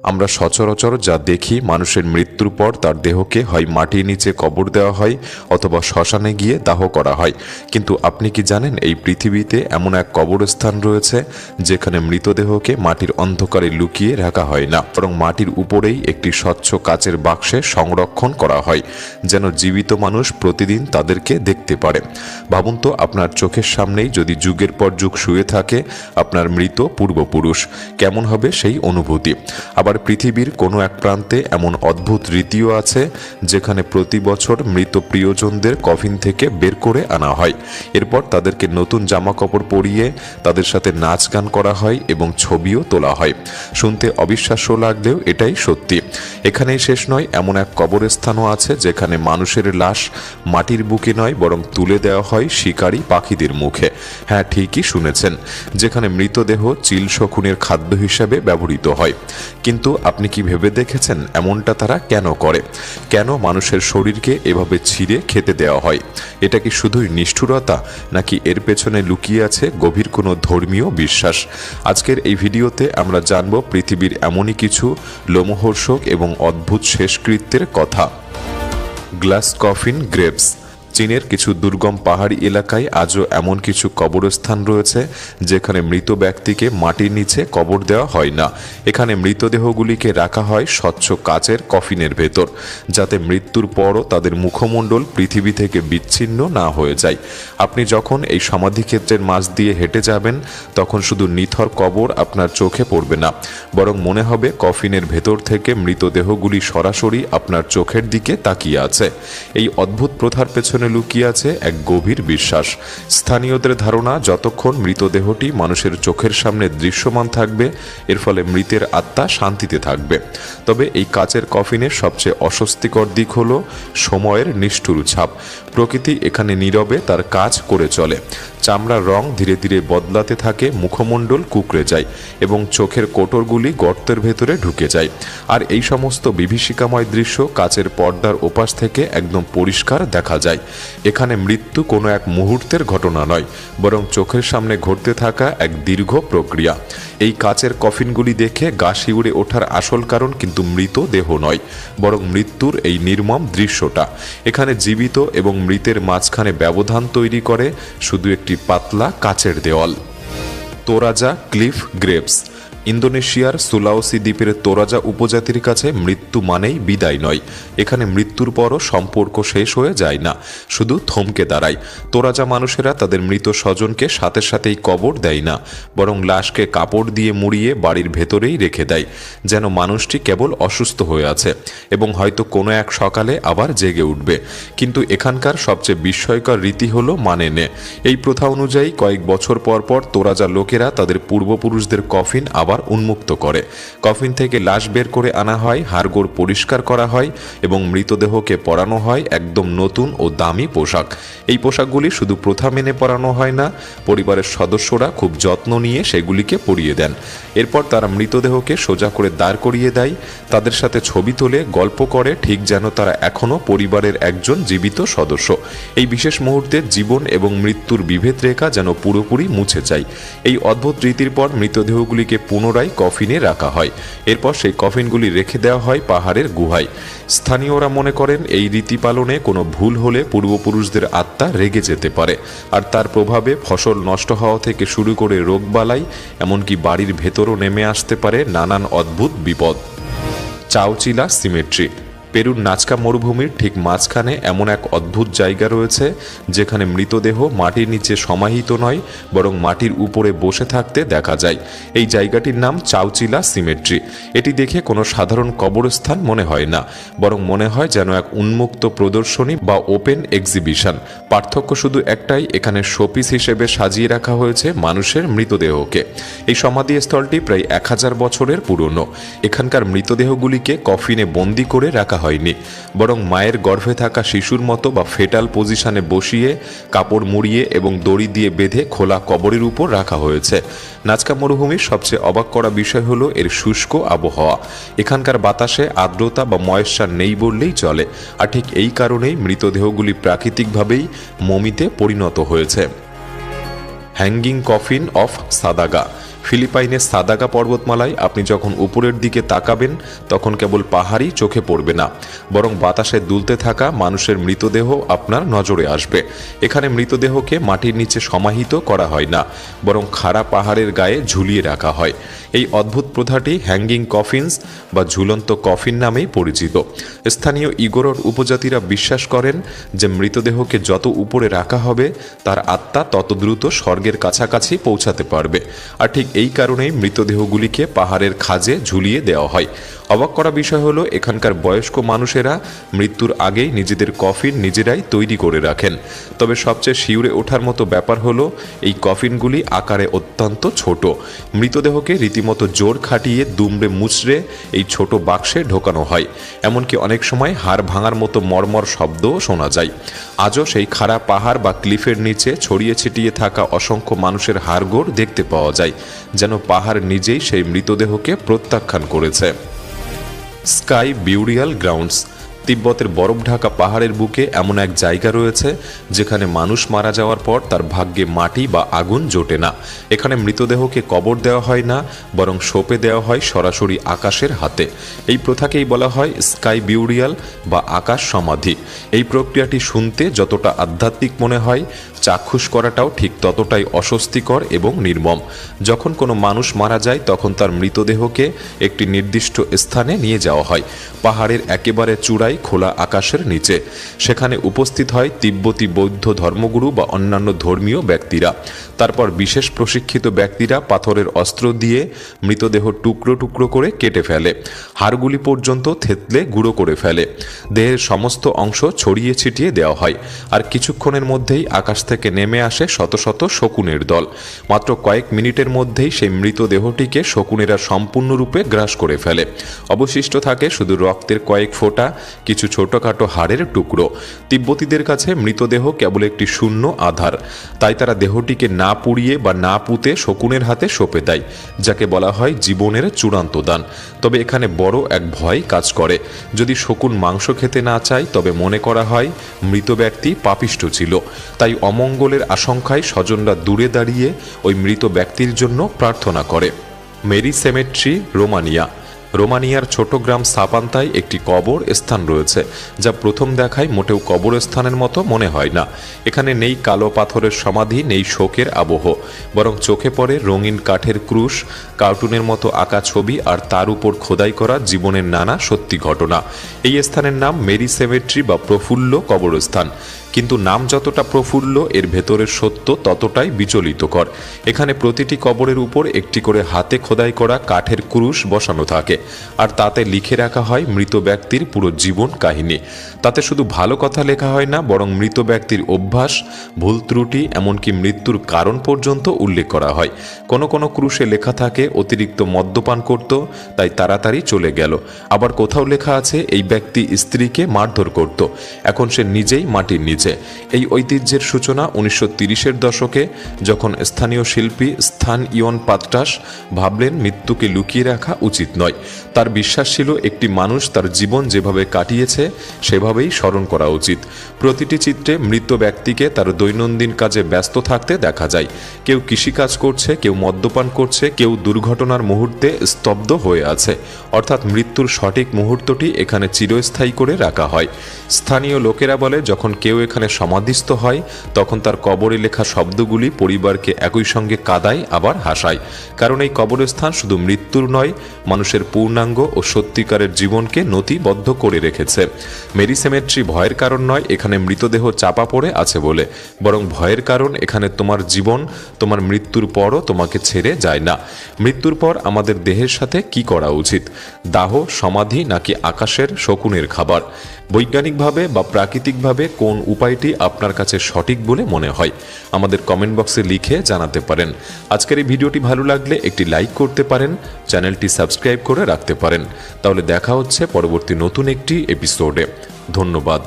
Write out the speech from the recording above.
আমরা সচরাচর যা দেখি মানুষের মৃত্যুর পর তার দেহকে হয় মাটির নিচে কবর দেওয়া হয় অথবা শ্মশানে গিয়ে দাহ করা হয়, কিন্তু আপনি কি জানেন এই পৃথিবীতে এমন এক কবরস্থান রয়েছে যেখানে মৃতদেহকে মাটির অন্ধকারে লুকিয়ে রাখা হয় না, বরং মাটির উপরেই একটি স্বচ্ছ কাচের বাক্সে সংরক্ষণ করা হয় যেন জীবিত মানুষ প্রতিদিন তাদেরকে দেখতে পারে। ভাবুন তো, আপনার চোখের সামনেই যদি যুগের পর যুগ শুয়ে থাকে আপনার মৃত পূর্বপুরুষ, কেমন হবে সেই অনুভূতি। আবার পৃথিবীর কোনো এক প্রান্তে এমন অদ্ভুত রীতিও আছে যেখানে প্রতি বছর মৃত প্রিয়জনদের কফিন থেকে বের করে আনা হয়, এরপর তাদেরকে নতুন জামা কাপড় পরিয়ে তাদের সাথে নাচ গান করা হয় এবং ছবিও তোলা হয়। শুনতে অবিশ্বাস্য লাগলেও এটাই সত্যি। এখানেই শেষ নয়, এমন এক কবরস্থানও আছে যেখানে মানুষের লাশ মাটির বুকে নয় বরং তুলে দেওয়া হয় শিকারী পাখিদের মুখে। হ্যাঁ, ঠিকই শুনেছেন, যেখানে মৃতদেহ চিল শকুনের খাদ্য হিসেবে ব্যবহৃত হয়। কিন্তু আপনি কি ভেবে দেখেছেন এমনটা তারা কেন করে? কেন মানুষের শরীরকে এভাবে ছিঁড়ে খেতে দেওয়া হয়? এটা কি শুধুই নিষ্ঠুরতা, নাকি এর পেছনে লুকিয়ে আছে গভীর কোনো ধর্মীয় বিশ্বাস? আজকের এই ভিডিওতে আমরা জানব পৃথিবীর এমনই কিছু লোমহর্ষক এবং অদ্ভুত শেষকৃত্যের কথা। Glass coffin graves. চীনের কিছু দুর্গম পাহাড়ি এলাকায় আজও এমন কিছু কবরস্থান রয়েছে যেখানে মৃত ব্যক্তিকে মাটির নিচে কবর দেওয়া হয় না। এখানে মৃতদেহগুলিকে রাখা হয় স্বচ্ছ কাচের কফিনের ভেতর, যাতে মৃত্যুর পরও তাদের মুখমণ্ডল পৃথিবী থেকে বিচ্ছিন্ন না হয়ে যায়। আপনি যখন এই সমাধিক্ষেত্রের মাঝ দিয়ে হেঁটে যাবেন তখন শুধু নিথর কবর আপনার চোখে পড়বে না, বরং মনে হবে কফিনের ভেতর থেকে মৃতদেহগুলি সরাসরি আপনার চোখের দিকে তাকিয়ে আছে। এই অদ্ভুত প্রথার পেছনে লুকিয়ে আছে এক গভীর বিশ্বাস। স্থানীয়দের ধারণা, যতক্ষণ মৃতদেহটি মানুষের চোখের সামনে দৃশ্যমান থাকবে এর ফলে মৃতের আত্মা শান্তিতে থাকবে। তবে এই কাচের কফিনের সবচেয়ে অস্বস্তিকর দিক হলো সময়ের নিষ্ঠুর ছাপ। প্রকৃতি এখানে নীরবে তার কাজ করে চলে। চামড়ার রং ধীরে ধীরে বদলাতে থাকে, মুখমণ্ডল কুঁকড়ে যায় এবং চোখের কোটরগুলি গর্তের ভেতরে ঢুকে যায়। আর এই সমস্ত বিভীষিকাময় দৃশ্য কাচের পর্দার ওপাশ থেকে একদম পরিষ্কার দেখা যায়। এখানে মৃত্যু কোনো এক মুহূর্তের ঘটনা নয়, বরং চোখের সামনে ঘটতে থাকা এক দীর্ঘ প্রক্রিয়া। এই কাচের কফিনগুলি দেখে গা শিউরে ওঠার আসল কারণ কিন্তু মৃত দেহ নয়, বরং মৃত্যুর এই নির্মম দৃশ্যটা। এখানে জীবিত এবং মৃতের মাঝখানে ব্যবধান তৈরি করে শুধু একটি পাতলা কাচের দেওয়াল। Toraja cliff graves. ইন্দোনেশিয়ার সুলাওসি দ্বীপের তোরাজা উপজাতির কাছে মৃত্যু মানেই বিদায় নয়। এখানে মৃত্যুর পরও সম্পর্ক শেষ হয়ে যায় না, শুধু থমকে দাঁড়ায়। তোরাজা মানুষেরা তাদের মৃত স্বজনকে সাথে সাথেই কবর দেয় না, বরং লাশকে কাপড় দিয়ে মুড়িয়ে বাড়ির ভেতরেই রেখে দেয়, যেন মানুষটি কেবল অসুস্থ হয়ে আছে এবং হয়তো কোনো এক সকালে আবার জেগে উঠবে। কিন্তু এখানকার সবচেয়ে বিস্ময়কর রীতি হলো মানে এই প্রথা অনুযায়ী কয়েক বছর পর পর তোরাজা লোকেরা তাদের পূর্বপুরুষদের কফিন আবার উন্মুক্ত করে। কফিন থেকে লাশ বের করে আনা হয়, হাড়গোড় পরিষ্কার করা হয় এবং মৃতদেহকে পরানো হয় একদম নতুন ও দামি পোশাক। এই পোশাকগুলি শুধু প্রথা মেনে পরানো হয় না, পরিবারের সদস্যরা খুব যত্ন নিয়ে সেগুলিকে পরিয়ে দেন। এরপর তারা মৃতদেহকে সোজা করে দাঁড় করিয়ে দেয়, তাদের সাথে ছবি তোলে, গল্প করে, ঠিক যেন তারা এখনও পরিবারের একজন জীবিত সদস্য। এই বিশেষ মুহূর্তে জীবন এবং মৃত্যুর বিভেদ রেখা যেন পুরোপুরি মুছে যায়। এই অদ্ভুত রীতির পর মৃতদেহগুলিকে পুনরায় কফিনে রাখা হয়। এরপর সেই কফিনগুলি রেখে দেওয়া হয় পাহাড়ের গুহায়। স্থানীয়রা মনে করেন এই রীতি পালনে কোনো ভুল হলে পূর্বপুরুষদের আত্মা রেগে যেতে পারে, আর তার প্রভাবে ফসল নষ্ট হওয়া থেকে শুরু করে রোগবালাই, এমনকি বাড়ির ভেতরও নেমে আসতে পারে নানান অদ্ভুত বিপদ। চাওচিলা সিমেট্রি। পেরুর নাচকা মরুভূমির ঠিক মাঝখানে এমন এক অদ্ভুত জায়গা রয়েছে যেখানে মৃতদেহ মাটির নিচে সমাহিত নয়, বরং মাটির উপরে বসে থাকতে দেখা যায়। এই জায়গাটির নাম চাওচিলা সিমেট্রি। এটি দেখে কোনো সাধারণ কবরস্থান মনে হয় না, বরং মনে হয় যেন এক উন্মুক্ত প্রদর্শনী বা ওপেন এক্সিবিশন। পার্থক্য শুধু একটাই, এখানে শোপিস হিসেবে সাজিয়ে রাখা হয়েছে মানুষের মৃতদেহকে। এই সমাধিস্থলটি প্রায় 1000 বছরের পুরনো। এখানকার মৃতদেহগুলিকে কফিনে বন্দি করে রাখা হয়নি, বরং মায়ের গর্ভে থাকা শিশুর মতো বা ফেটাল পজিশনে বসিয়ে কাপড় মুড়িয়ে এবং দড়ি দিয়ে বেঁধে খোলা কবরের উপর রাখা হয়েছে। নাচকা মরুভূমির সবচেয়ে অবাক করা বিষয় হলো এর শুষ্ক আবহাওয়া। এখানকার বাতাসে আর্দ্রতা বা ময়েশ্চার নেই বললেই চলে, আর ঠিক এই কারণেই মৃতদেহগুলি প্রাকৃতিকভাবেই মমিতে পরিণত হয়েছে। হ্যাঙ্গিং কফিন অফ সাদাগা। ফিলিপাইনের সাদাগা পর্বতমালায় আপনি যখন উপরের দিকে তাকাবেন তখন কেবল পাহাড়ই চোখে পড়বে না, বরং বাতাসে দুলতে থাকা মানুষের মৃতদেহ আপনার নজরে আসবে। এখানে মৃতদেহকে মাটির নিচে সমাহিত করা হয় না, বরং খাড়া পাহাড়ের গায়ে ঝুলিয়ে রাখা হয়। এই অদ্ভুত প্রথাটি হ্যাঙ্গিং কফিনস বা ঝুলন্ত কফিন নামেই পরিচিত। স্থানীয় ইগোরর উপজাতিরা বিশ্বাস করেন যে মৃতদেহকে যত উপরে রাখা হবে তার আত্মা তত দ্রুত স্বর্গের কাছাকাছি পৌঁছাতে পারবে। আর ঠিক এই কারণেই মৃতদেহগুলিকে পাহাড়ের খাঁজে ঝুলিয়ে দেওয়া হয়। অবাক করা বিষয় হলো এখানকার বয়স্ক মানুষেরা মৃত্যুর আগেই নিজেদের কফিন নিজেরাই তৈরি করে রাখেন। তবে সবচেয়ে শিউরে ওঠার মতো ব্যাপার হলো এই কফিনগুলি আকারে অত্যন্ত ছোট। মৃতদেহকে রীতিমতো জোর খাটিয়ে দুমড়ে মুচড়ে এই ছোট বাক্সে ঢোকানো হয়। এমনকি অনেক সময় হাড় ভাঙার মতো মর্মর শব্দও শোনা যায়। আজও সেই খাড়া পাহাড় বা ক্লিফের নিচে ছড়িয়ে ছিটিয়ে থাকা অসংখ্য মানুষের হাড়গোড় দেখতে পাওয়া যায়, যেন পাহাড় নিজেই সেই মৃতদেহকে প্রত্যাখ্যান করেছে। Sky burial grounds. তিব্বতের বরফ ঢাকা পাহাড়ের বুকে এমন এক জায়গা রয়েছে যেখানে মানুষ মারা যাওয়ার পর তার ভাগ্যে মাটি বা আগুন জোটে না। এখানে মৃতদেহকে কবর দেওয়া হয় না, বরং সঁপে দেওয়া হয় সরাসরি আকাশের হাতে। এই প্রথাকেই বলা হয় স্কাই বিউরিয়াল বা আকাশ সমাধি। এই প্রক্রিয়াটি শুনতে যতটা আধ্যাত্মিক মনে হয়, চাক্ষুষ করাটাও ঠিক ততটাই অস্বস্তিকর এবং নির্মম। যখন কোনো মানুষ মারা যায় তখন তার মৃতদেহকে একটি নির্দিষ্ট স্থানে নিয়ে যাওয়া হয়, পাহাড়ের একেবারে চূড়ায় খোলা আকাশের নিচে। সেখানে উপস্থিত হয় তিব্বতী বৌদ্ধ ধর্মগুরু বা অন্যান্য ধর্মীয় ব্যক্তিরা। তারপর বিশেষ প্রশিক্ষিত ব্যক্তিরা পাথরের অস্ত্র দিয়ে মৃতদেহ টুকরো টুকরো করে কেটে ফেলে, হাড়গুলি পর্যন্ত থেতলে গুঁড়ো করে ফেলে। দেহের সমস্ত অংশ ছড়িয়ে ছিটিয়ে দেওয়া হয়, আর কিছুক্ষণের মধ্যেই আকাশ থেকে নেমে আসে শত শত শকুনের দল। মাত্র কয়েক মিনিটের মধ্যেই সেই মৃতদেহটিকে শকুনেরা সম্পূর্ণরূপে গ্রাস করে ফেলে। অবশিষ্ট থাকে শুধু রক্তের কয়েক ফোঁটা, কিছু ছোটখাটো হাড়ের টুকরো। তিব্বতীদের কাছে মৃতদেহ কেবল একটি শূন্য আধার, তাই তারা দেহটিকে না পুড়িয়ে বা না পুঁতে শকুনের হাতে সঁপে দেয়, যাকে বলা হয় জীবনের চূড়ান্ত দান। তবে এখানে বড় এক ভয় কাজ করে। যদি শকুন মাংস খেতে না চায় তবে মনে করা হয় মৃত ব্যক্তি পাপিষ্ঠ ছিল। তাই অমঙ্গলের আশঙ্কায় স্বজনরা দূরে দাঁড়িয়ে ওই মৃত ব্যক্তির জন্য প্রার্থনা করে। Mary symmetry, Romania. রোমানিয়ার ছোট গ্রাম সাপান্তায় একটি কবর স্থান রয়েছে, যা প্রথম দেখায় মোটেও কবরস্থানের মতো মনে হয় না। এখানে নেই কালো পাথরের সমাধি, নেই শোকের আবহ, বরং চোখে পড়ে রঙিন কাঠের ক্রুশ, কার্টুনের মতো আঁকা ছবি, আর তার উপর খোদাই করা জীবনের নানা সত্যি ঘটনা। এই স্থানের নাম মেরি সেমেট্রি বা প্রফুল্ল কবরস্থান। কিন্তু নাম যতটা প্রফুল্ল, এর ভেতরের সত্য ততটাই বিচলিতকর। এখানে প্রতিটি কবরের উপর একটি করে হাতে খোদাই করা কাঠের ক্রুশ বসানো থাকে, আর তাতে লিখে রাখা হয় মৃত ব্যক্তির পুরো জীবন কাহিনী। তাতে শুধু ভালো কথা লেখা হয় না, বরং মৃত ব্যক্তির অভ্যাস, ভুল ত্রুটি, এমনকি মৃত্যুর কারণ পর্যন্ত উল্লেখ করা হয়। কোনো কোনো ক্রুশে লেখা থাকে অতিরিক্ত মদ্যপান করত, তাই তাড়াতাড়ি চলে গেল। আবার কোথাও লেখা আছে এই ব্যক্তি স্ত্রীকে মারধর করত, এখন সে নিজেই মাটির নিচে। এই ঐতিহ্যের সূচনা 1930-এর দশকে, যখন স্থানীয় শিল্পী স্থান ইয়ন পাত্রাস ভাবলেন মৃত্যুকে লুকিয়ে রাখা উচিত নয়। তার বিশ্বাস ছিল একটি মানুষ তার জীবন যেভাবে কাটিয়েছে সেভাবেই স্মরণ করা উচিত। প্রতিটি চিত্রে মৃত ব্যক্তিকে তার দৈনন্দিন কাজে ব্যস্ত থাকতে দেখা যায়। কেউ কৃষিকাজ করছে, কেউ মদ্যপান করছে, কেউ দুর্ঘটনার মুহূর্তে স্তব্ধ হয়ে আছে। অর্থাৎ মৃত্যুর সঠিক মুহূর্তটি এখানে চিরস্থায়ী করে রাখা হয়। স্থানীয় লোকেরা বলে যখন কেউ এখানে সমাধিস্থ হয় তখন তার কবরে লেখা শব্দগুলি পরিবারকে একই সঙ্গে কাঁদায় আবার হাসায়। কারণ এই কবরস্থান শুধু মৃত্যুর নয়, মানুষের পূর্ণাঙ্গ ও সত্যিকারের জীবনকে নথিবদ্ধ করে রেখেছে। মেরি সেমেট্রি ভয়ের কারণ নয় এখানে মৃতদেহ চাপা পড়ে আছে বলে, বরং ভয়ের কারণ এখানে তোমার জীবন তোমার মৃত্যুর পরও তোমাকে ছেড়ে যায় না। মৃত্যুর পর আমাদের দেহের সাথে কি করা উচিত? দাহ, সমাধি, নাকি আকাশের শকুনের খাবার? বৈজ্ঞানিকভাবে বা প্রাকৃতিকভাবে কোন উপায়টি আপনার কাছে সঠিক বলে মনে হয়? আমাদের কমেন্ট বক্সে লিখে জানাতে পারেন। আজকের এই ভিডিওটি ভালো লাগলে একটি লাইক করতে পারেন, চ্যানেলটি সাবস্ক্রাইব করে রাখতে পারেন। তাহলে দেখা হচ্ছে পরবর্তী নতুন একটি এপিসোডে। ধন্যবাদ।